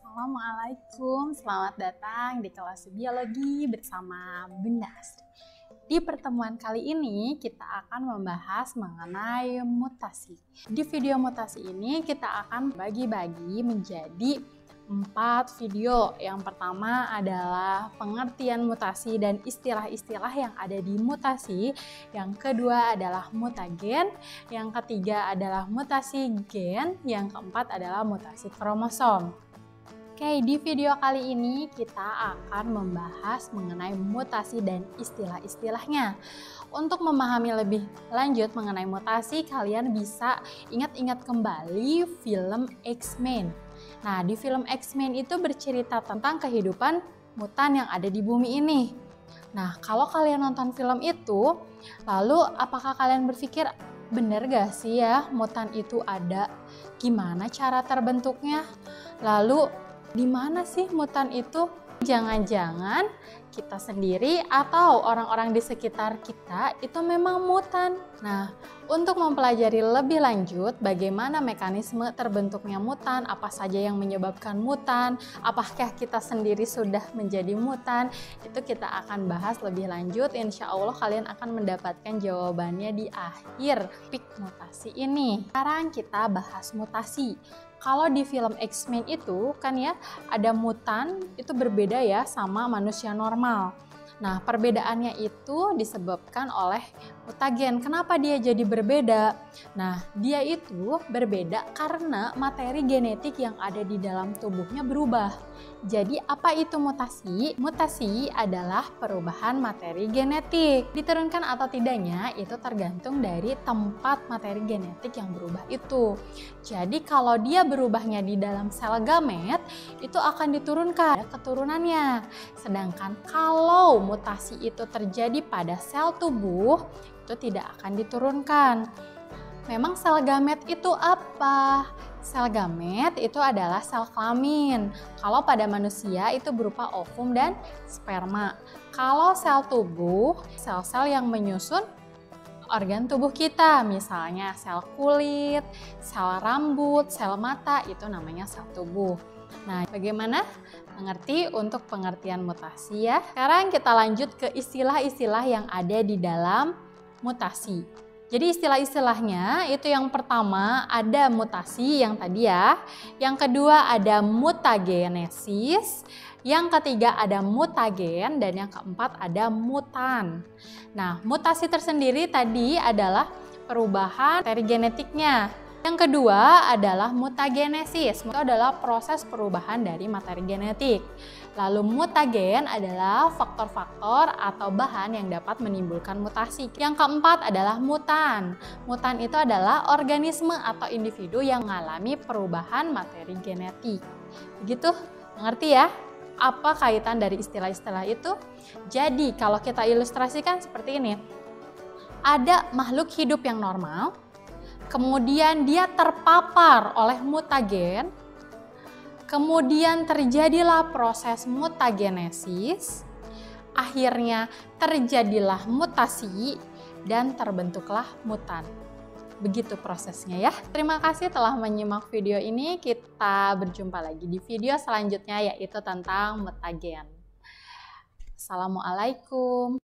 Assalamualaikum, selamat datang di kelas biologi bersama Bunda Asri. Di pertemuan kali ini kita akan membahas mengenai mutasi. Di video mutasi ini kita akan bagi-bagi menjadi 4 video. Yang pertama adalah pengertian mutasi dan istilah-istilah yang ada di mutasi. Yang kedua adalah mutagen. Yang ketiga adalah mutasi gen. Yang keempat adalah mutasi kromosom. Oke, di video kali ini kita akan membahas mengenai mutasi dan istilah-istilahnya. Untuk memahami lebih lanjut mengenai mutasi, kalian bisa ingat-ingat kembali film X-Men. Nah, di film X-Men itu bercerita tentang kehidupan mutan yang ada di bumi ini. Nah, kalau kalian nonton film itu, lalu apakah kalian berpikir, bener gak sih ya mutan itu ada? Gimana cara terbentuknya? Lalu di mana sih mutan itu? Jangan-jangan kita sendiri atau orang-orang di sekitar kita itu memang mutan. Nah, untuk mempelajari lebih lanjut bagaimana mekanisme terbentuknya mutan, apa saja yang menyebabkan mutan, apakah kita sendiri sudah menjadi mutan, itu kita akan bahas lebih lanjut. Insya Allah kalian akan mendapatkan jawabannya di akhir pik mutasi ini. Sekarang kita bahas mutasi. Kalau di film X-Men itu kan ya ada mutan itu berbeda ya sama manusia normal. Nah, perbedaannya itu disebabkan oleh mutagen. Kenapa dia jadi berbeda? Nah, dia itu berbeda karena materi genetik yang ada di dalam tubuhnya berubah. Jadi, apa itu mutasi? Mutasi adalah perubahan materi genetik. Diturunkan atau tidaknya itu tergantung dari tempat materi genetik yang berubah itu. Jadi, kalau dia berubahnya di dalam sel gamet, itu akan diturunkan keturunannya. Sedangkan kalau mutasi itu terjadi pada sel tubuh, itu tidak akan diturunkan. Memang sel gamet itu apa? Sel gamet itu adalah sel kelamin. Kalau pada manusia itu berupa ovum dan sperma. Kalau sel tubuh, sel-sel yang menyusun organ tubuh kita, misalnya sel kulit, sel rambut, sel mata, itu namanya sel tubuh. Nah, bagaimana mengerti untuk pengertian mutasi ya? Sekarang kita lanjut ke istilah-istilah yang ada di dalam mutasi. Jadi istilah-istilahnya itu yang pertama ada mutasi yang tadi ya. Yang kedua ada mutagenesis. Yang ketiga ada mutagen dan yang keempat ada mutan. Nah, mutasi tersendiri tadi adalah perubahan materi genetiknya. Yang kedua adalah mutagenesis. Itu adalah proses perubahan dari materi genetik. Lalu mutagen adalah faktor-faktor atau bahan yang dapat menimbulkan mutasi. Yang keempat adalah mutan. Mutan itu adalah organisme atau individu yang mengalami perubahan materi genetik. Begitu? Mengerti ya? Apa kaitan dari istilah-istilah itu? Jadi kalau kita ilustrasikan seperti ini. Ada makhluk hidup yang normal, kemudian dia terpapar oleh mutagen, kemudian terjadilah proses mutagenesis, akhirnya terjadilah mutasi, dan terbentuklah mutan. Begitu prosesnya ya. Terima kasih telah menyimak video ini. Kita berjumpa lagi di video selanjutnya yaitu tentang mutagen. Assalamualaikum.